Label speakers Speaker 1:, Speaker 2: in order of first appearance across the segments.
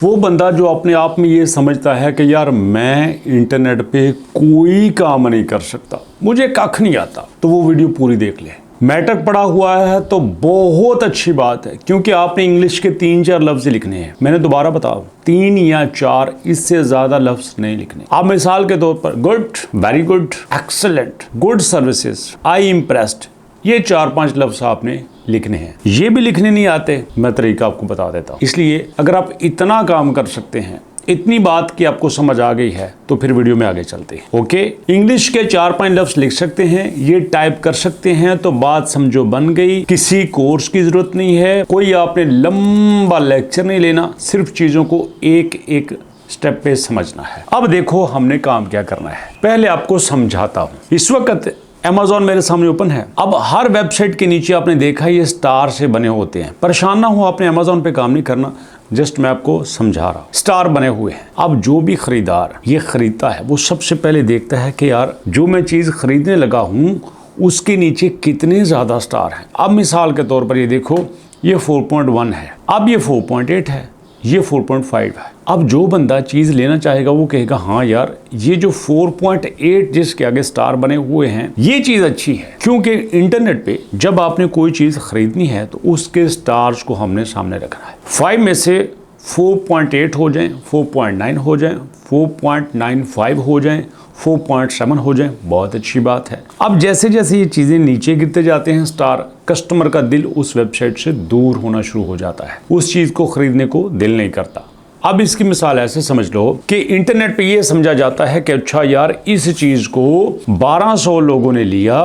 Speaker 1: वो बंदा जो अपने आप में ये समझता है कि यार मैं इंटरनेट पे कोई काम नहीं कर सकता, मुझे कख नहीं आता, तो वो वीडियो पूरी देख ले। मैटर पड़ा हुआ है तो बहुत अच्छी बात है, क्योंकि आपने इंग्लिश के 3-4 लफ्ज लिखने हैं। मैंने दोबारा बताओ, 3 या 4, इससे ज्यादा लफ्ज नहीं लिखने। आप मिसाल के तौर पर good, very good, excellent, good services, I impressed, ये 4-5 लफ्ज आपने लिखने हैं। ये भी लिखने नहीं आते, मैं तरीका आपको बता देता हूँ। इसलिए अगर आप इतना काम कर सकते हैं, इतनी बात की आपको समझ आ गई है, तो फिर वीडियो में आगे चलते हैं। ओके, इंग्लिश के 4-5 लफ्ज लिख सकते हैं, ये टाइप कर सकते हैं, तो बात समझो बन गई। किसी कोर्स की जरूरत नहीं है, कोई आपने लंबा लेक्चर नहीं लेना, सिर्फ चीजों को एक एक स्टेप पे समझना है। अब देखो हमने काम क्या करना है, पहले आपको समझाता हूँ। इस वक्त Amazon मेरे सामने ओपन है। अब हर वेबसाइट के नीचे आपने देखा ये स्टार से बने होते हैं। परेशान ना हो, आपने Amazon पे काम नहीं करना, जस्ट मैं आपको समझा रहा हूं। स्टार बने हुए हैं। अब जो भी खरीदार ये खरीदता है, वो सबसे पहले देखता है कि यार जो मैं चीज खरीदने लगा हूं उसके नीचे कितने ज्यादा स्टार हैं। अब मिसाल के तौर पर ये देखो, ये 4.1 है, अब ये 4.8 है, ये 4.5 है। अब जो बंदा चीज लेना चाहेगा वो कहेगा हाँ यार ये जो 4.8 जिसके आगे स्टार बने हुए हैं ये चीज अच्छी है। क्योंकि इंटरनेट पे जब आपने कोई चीज खरीदनी है तो उसके स्टार्स को हमने सामने रखना है। 5 में से 4.8 हो जाए, 4.9 हो जाए, 4.95 हो जाए, 4.7 हो जाए, बहुत अच्छी बात है। अब जैसे जैसे ये चीजें नीचे गिरते जाते हैं स्टार, कस्टमर का दिल उस वेबसाइट से दूर होना शुरू हो जाता है, उस चीज को खरीदने को दिल नहीं करता। अब इसकी मिसाल ऐसे समझ लो कि इंटरनेट पे ये समझा जाता है कि अच्छा यार इस चीज को 1200 लोगों ने लिया,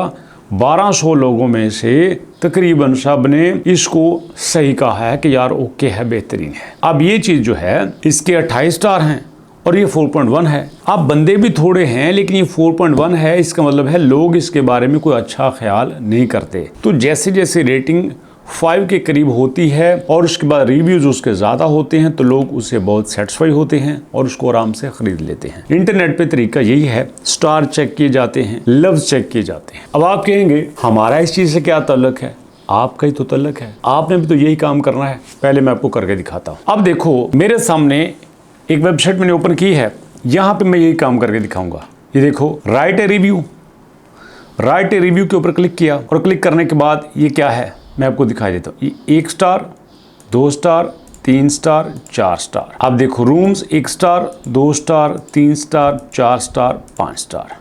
Speaker 1: 1200 लोगों में से तकरीबन सब ने इसको सही कहा है कि यार ओके है, बेहतरीन है। अब ये चीज जो है इसके 28 स्टार हैं और ये 4.1 है। अब बंदे भी थोड़े हैं लेकिन ये 4.1 है, इसका मतलब है लोग इसके बारे में कोई अच्छा ख्याल नहीं करते। तो जैसे जैसे रेटिंग 5 के करीब होती है और उसके बाद रिव्यूज उसके ज़्यादा होते हैं तो लोग उससे बहुत सेटिस्फाई होते हैं और उसको आराम से खरीद लेते हैं। इंटरनेट पे तरीका यही है, स्टार चेक किए जाते हैं, लफ्ज चेक किए जाते हैं। अब आप कहेंगे हमारा इस चीज़ से क्या ताल्लुक है? आपका ही तो ताल्लुक है, आपने भी तो यही काम करना है। पहले मैं आपको करके दिखाता हूँ। अब देखो मेरे सामने एक वेबसाइट मैंने ओपन की है, यहाँ पे मैं यही काम करके दिखाऊंगा। ये देखो, right a review, right a review के ऊपर क्लिक किया और क्लिक करने के बाद ये क्या है मैं आपको दिखाई देता हूँ। ये 1 स्टार, 2 स्टार, 3 स्टार, 4 स्टार। अब देखो rooms 1 star, 2 star, 3 star, 4 star, 5 star.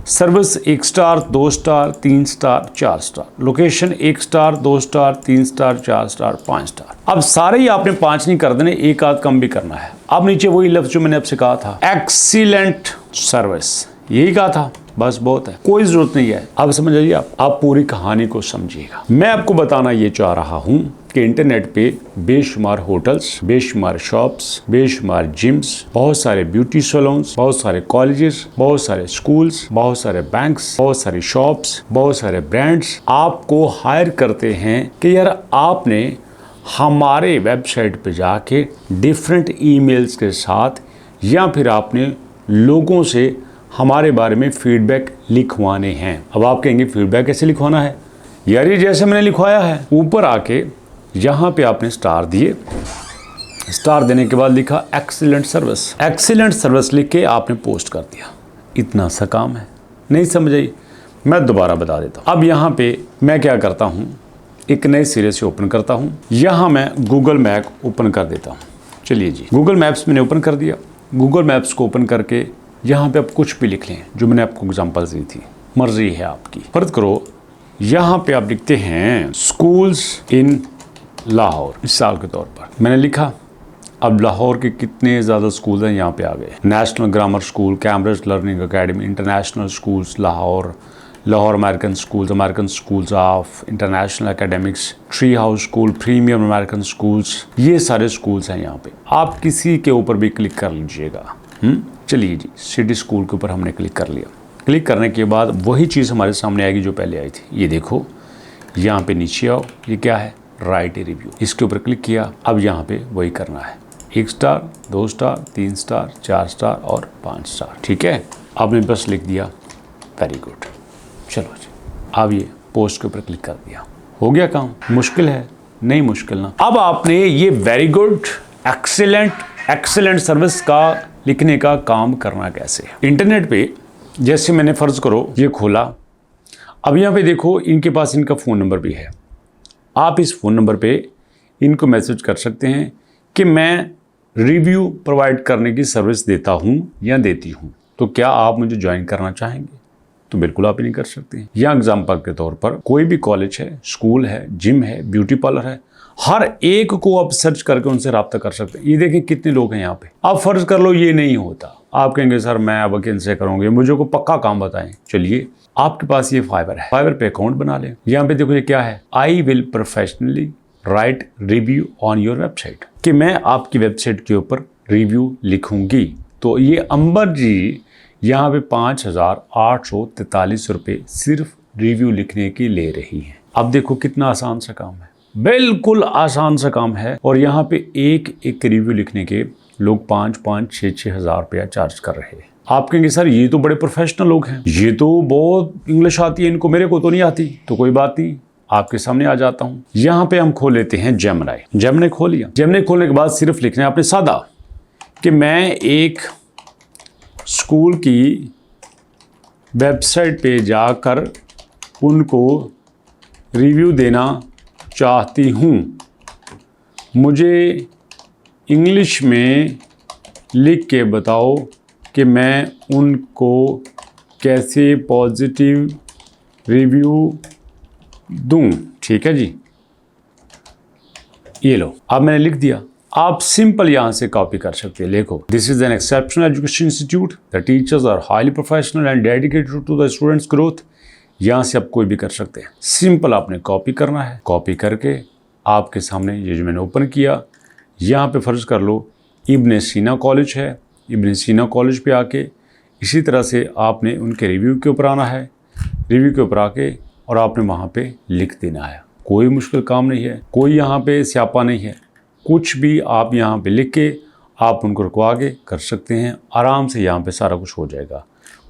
Speaker 1: Service 1 star, 2 star, 3 star, 4 star. Location 1 star, 2 star, 3 star, 4 star, 5 star. अब सारे ही आपने 5 नहीं कर देने, एक आध कम भी करना है। अब नीचे वही लफ्ज जो मैंने आपसे कहा था, एक्सीलेंट सर्विस, यही कहा था, बस बहुत है, कोई जरूरत नहीं है। अब समझ आइए, आप पूरी कहानी को समझिएगा। मैं आपको बताना ये चाह रहा हूँ कि इंटरनेट पे बेशुमार होटल्स, बेशुमार शॉप्स, बेशुमार जिम्स, बहुत सारे ब्यूटी सैलून्स, बहुत सारे कॉलेजेस, बहुत सारे स्कूल्स, बहुत सारे बैंक्स, बहुत सारी शॉप्स, बहुत सारे ब्रांड्स आपको हायर करते हैं कि यार आपने हमारे वेबसाइट पे जाके डिफरेंट ईमेल्स के साथ या फिर आपने लोगों से हमारे बारे में फीडबैक लिखवाने हैं। अब आप कहेंगे फीडबैक कैसे लिखवाना है? यार ये जैसे मैंने लिखवाया है, ऊपर आके यहाँ पे आपने स्टार दिए, स्टार देने के बाद लिखा एक्सीलेंट सर्विस, एक्सीलेंट सर्विस लिख के आपने पोस्ट कर दिया। इतना सा काम है, नहीं समझ आई? मैं दोबारा बता देता हूँ। अब यहाँ पे मैं क्या करता हूँ, एक नए सिरे से ओपन करता हूँ। यहाँ मैं गूगल मैप ओपन कर देता हूँ। चलिए जी, गूगल मैप्स मैंने ओपन कर दिया। गूगल मैप्स को ओपन करके यहाँ पे आप कुछ भी लिख लें जो मैंने आपको एग्जांपल्स दी थी, मर्जी है आपकी। फर्ज करो यहाँ पे आप लिखते हैं स्कूल्स इन लाहौर, मिसाल के तौर पर मैंने लिखा। अब लाहौर के कितने ज़्यादा स्कूल हैं यहाँ पे आ गए। National grammar school, Cambridge learning academy, international schools Lahore, Lahore American schools of international academics, tree house school, premium American schools, ये सारे स्कूल्स हैं यहाँ पे। आप किसी के ऊपर भी क्लिक कर लीजिएगा। चलिए जी, सिटी स्कूल के ऊपर हमने क्लिक कर लिया। क्लिक करने के बाद वही चीज़ हमारे सामने आएगी जो पहले आई थी। ये देखो, यहाँ पे नीचे आओ, ये क्या है? Right a review. इसके ऊपर क्लिक किया। अब यहाँ पे वही करना है, 1 स्टार, 2 स्टार, 3 स्टार, 4 स्टार और 5 स्टार। ठीक है, आपने बस लिख दिया वेरी गुड। चलो जी, अब ये पोस्ट के ऊपर क्लिक कर दिया, हो गया काम। मुश्किल है? नहीं मुश्किल ना। अब आपने ये very good, excellent excellent service का लिखने का काम करना कैसे। इंटरनेट पे जैसे मैंने फ़र्ज़ करो ये खोला, अब यहाँ पे देखो इनके पास इनका फ़ोन नंबर भी है। आप इस फ़ोन नंबर पे इनको मैसेज कर सकते हैं कि मैं रिव्यू प्रोवाइड करने की सर्विस देता हूँ या देती हूँ, तो क्या आप मुझे ज्वाइन करना चाहेंगे? तो बिल्कुल आप इन्हें कर सकते हैं। या एग्जाम्पल के तौर पर कोई भी कॉलेज है, स्कूल है, जिम है, ब्यूटी पार्लर है, हर एक को आप सर्च करके उनसे रब्ता कर सकते हैं। ये देखें कितने लोग हैं यहाँ पे। आप फर्ज कर लो ये नहीं होता, आप कहेंगे सर मैं अब किनसे करूँगे, मुझे को पक्का काम बताएं। चलिए आपके पास ये फाइबर है, फाइबर पे अकाउंट बना लें। यहाँ पे देखो ये क्या है, I will professionally right review on your website, कि मैं आपकी वेबसाइट के ऊपर रिव्यू लिखूंगी। तो ये अंबर जी यहाँ पे 5,843 रुपये सिर्फ रिव्यू लिखने की ले रही हैं। अब देखो कितना आसान सा काम है, बिल्कुल आसान सा काम है। और यहाँ पे एक एक रिव्यू लिखने के लोग 5-5, 6-6 हज़ार रुपया चार्ज कर रहे हैं। आप कहेंगे सर ये तो बड़े प्रोफेशनल लोग हैं, ये तो बहुत इंग्लिश आती है इनको, मेरे को तो नहीं आती। तो कोई बात नहीं, आपके सामने आ जाता हूँ। यहाँ पे हम खोल लेते हैं जेमिनी। जेमिनी खोल लिया। जेमिनी खोलने के बाद सिर्फ लिखना है आपने सादा कि मैं एक स्कूल की वेबसाइट पे जाकर उनको रिव्यू देना चाहती हूँ, मुझे इंग्लिश में लिख के बताओ कि मैं उनको कैसे पॉजिटिव रिव्यू दूँ। ठीक है जी, ये लो अब मैंने लिख दिया। आप सिंपल यहाँ से कॉपी कर सकते हैं। देखो, this is an exceptional education institute, the teachers are highly professional and dedicated to the students growth. यहाँ से आप कोई भी कर सकते हैं। सिंपल आपने कॉपी करना है। कॉपी करके आपके सामने ये जो मैंने ओपन किया, यहाँ पे फर्ज कर लो इब्न सीना कॉलेज है, इब्न सीना कॉलेज पे आके इसी तरह से आपने उनके रिव्यू के ऊपर आना है। रिव्यू के ऊपर आके और आपने वहाँ पे लिख देना है। कोई मुश्किल काम नहीं है, कोई यहाँ पे स्यापा नहीं है, कुछ भी आप यहाँ पे लिख के आप उनको रुकवा के कर सकते हैं। आराम से यहाँ पे सारा कुछ हो जाएगा,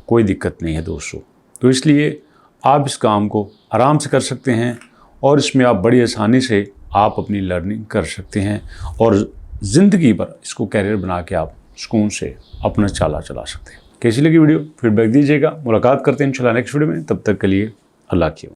Speaker 1: कोई दिक्कत नहीं है दोस्तों। तो इसलिए आप इस काम को आराम से कर सकते हैं और इसमें आप बड़ी आसानी से आप अपनी लर्निंग कर सकते हैं और ज़िंदगी भर इसको कैरियर बना के आप सुकून से अपना चला सकते हैं। कैसी लगी वीडियो, फीडबैक दीजिएगा। मुलाकात करते हैं इंशाल्लाह नेक्स्ट वीडियो में। तब तक के लिए अल्लाह की।